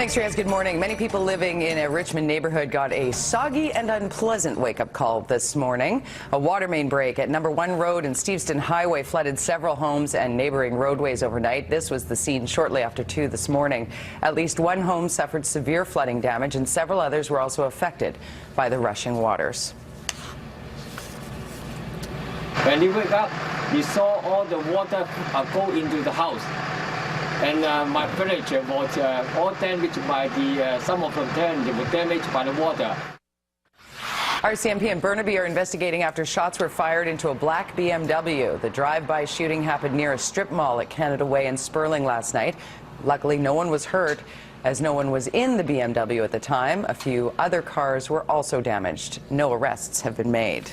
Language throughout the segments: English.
Thanks, Reyes. Good morning. Many people living in a Richmond neighborhood got a soggy and unpleasant wake-up call this morning. A water main break at No. 1 Road and Steveston Highway flooded several homes and neighboring roadways overnight. This was the scene shortly after 2 this morning. At least one home suffered severe flooding damage, and several others were also affected by the rushing waters. When you wake up, you saw all the water go into the house. And my furniture was all damaged by some of them were damaged by the water. RCMP and Burnaby are investigating after shots were fired into a black BMW. The drive-by shooting happened near a strip mall at Canada Way in Sperling last night. Luckily, no one was hurt, as no one was in the BMW at the time. A few other cars were also damaged. No arrests have been made.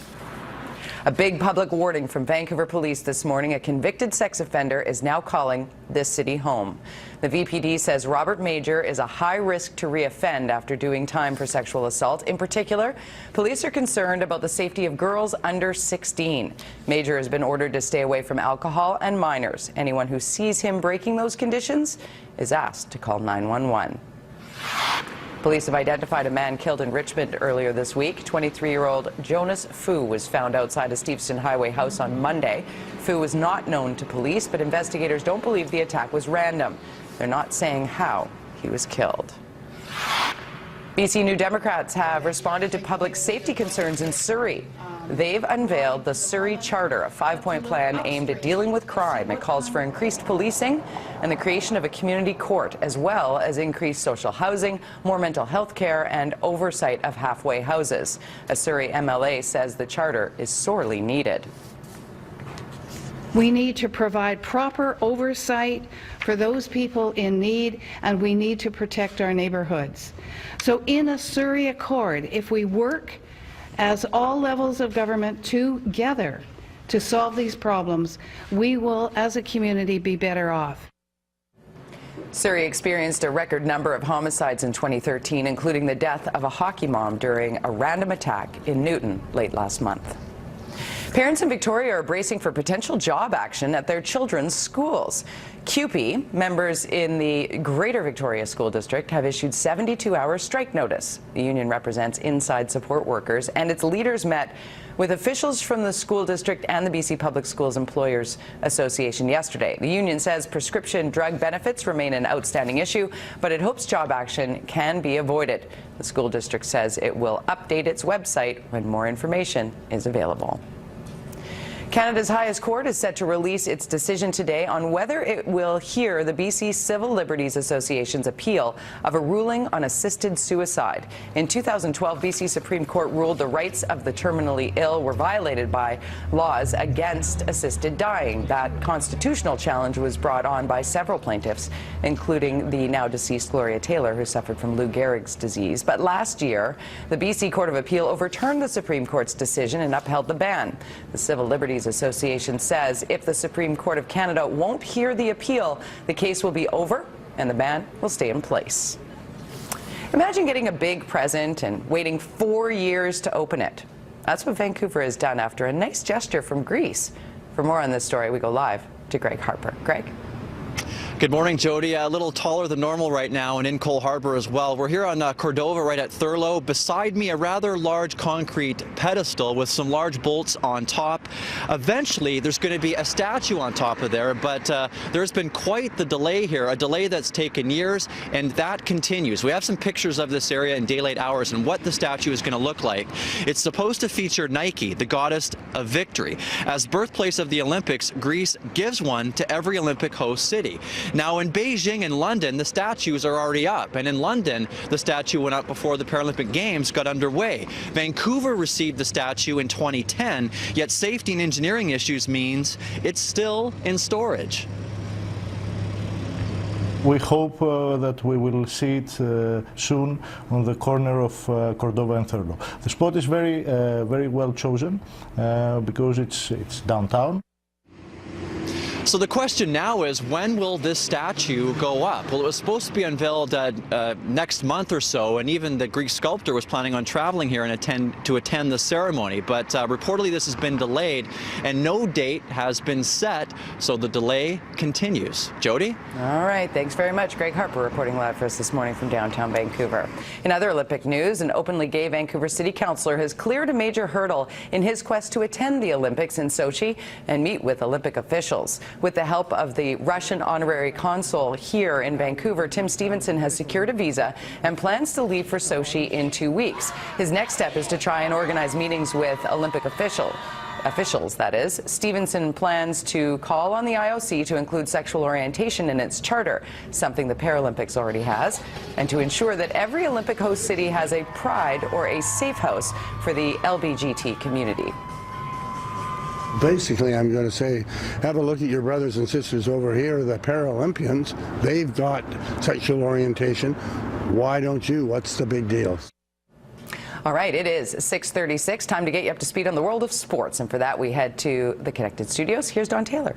A big public warning from Vancouver police this morning. A convicted sex offender is now calling this city home. The VPD says Robert Major is a high risk to reoffend after doing time for sexual assault. In particular, police are concerned about the safety of girls under 16. Major has been ordered to stay away from alcohol and minors. Anyone who sees him breaking those conditions is asked to call 911. Police have identified a man killed in Richmond earlier this week. 23-year-old Jonas Fu was found outside a Steveston Highway house on Monday. Fu was not known to police, but investigators don't believe the attack was random. They're not saying how he was killed. BC New Democrats have responded to public safety concerns in Surrey. They've unveiled the Surrey Charter, a 5-point plan aimed at dealing with crime. It calls for increased policing and the creation of a community court, as well as increased social housing, more mental health care, and oversight of halfway houses. A Surrey MLA says the charter is sorely needed. We need to provide proper oversight for those people in need, and we need to protect our neighborhoods. So in a Surrey Accord, if we work as all levels of government together to solve these problems, we will, as a community, be better off. Surrey experienced a record number of homicides in 2013, including the death of a hockey mom during a random attack in Newton late last month. Parents in Victoria are bracing for potential job action at their children's schools. CUPE, members in the Greater Victoria School District, have issued 72-hour strike notice. The union represents inside support workers, and its leaders met with officials from the school district and the BC Public Schools Employers Association yesterday. The union says prescription drug benefits remain an outstanding issue, but it hopes job action can be avoided. The school district says it will update its website when more information is available. Canada's highest court is set to release its decision today on whether it will hear the BC Civil Liberties Association's appeal of a ruling on assisted suicide. In 2012, BC Supreme Court ruled the rights of the terminally ill were violated by laws against assisted dying. That constitutional challenge was brought on by several plaintiffs, including the now deceased Gloria Taylor, who suffered from Lou Gehrig's disease. But last year, the BC Court of Appeal overturned the Supreme Court's decision and upheld the ban. The Civil Liberties Association says if the Supreme Court of Canada won't hear the appeal, the case will be over and the ban will stay in place. Imagine getting a big present and waiting 4 years to open it. That's what Vancouver has done after a nice gesture from Greece. For more on this story, we go live to Greg Harper. Greg? Good morning, Jody. A little taller than normal right now and in Cole Harbour as well. We're here on Cordova right at Thurlow. Beside me, a rather large concrete pedestal with some large bolts on top. Eventually, there's going to be a statue on top of there, but there's been quite the delay here, a delay that's taken years, and that continues. We have some pictures of this area in daylight hours and what the statue is going to look like. It's supposed to feature Nike, the goddess of victory. As birthplace of the Olympics, Greece gives one to every Olympic host city. Now, in Beijing and London, the statues are already up, and in London, the statue went up before the Paralympic Games got underway. Vancouver received the statue in 2010, yet safety and engineering issues means it's still in storage. We hope that we will see it soon on the corner of Cordova and Thurlow. The spot is very well chosen because it's downtown. So the question now is, when will this statue go up? Well, it was supposed to be unveiled next month or so, and even the Greek sculptor was planning on traveling here and attend the ceremony. But reportedly this has been delayed, and no date has been set, so the delay continues. Jody? All right, thanks very much. Greg Harper reporting live for us this morning from downtown Vancouver. In other Olympic news, an openly gay Vancouver City Councillor has cleared a major hurdle in his quest to attend the Olympics in Sochi and meet with Olympic officials. With the help of the Russian honorary consul here in Vancouver, Tim Stevenson has secured a visa and plans to leave for Sochi in 2 weeks. His next step is to try and organize meetings with Olympic officials, that is. Stevenson plans to call on the IOC to include sexual orientation in its charter, something the Paralympics already has, and to ensure that every Olympic host city has a pride or a safe house for the LBGT community. Basically, I'm going to say, have a look at your brothers and sisters over here, the Paralympians. They've got sexual orientation. Why don't you? What's the big deal? All right, it is 6:36. Time to get you up to speed on the world of sports. And for that, we head to the Connected Studios. Here's Don Taylor.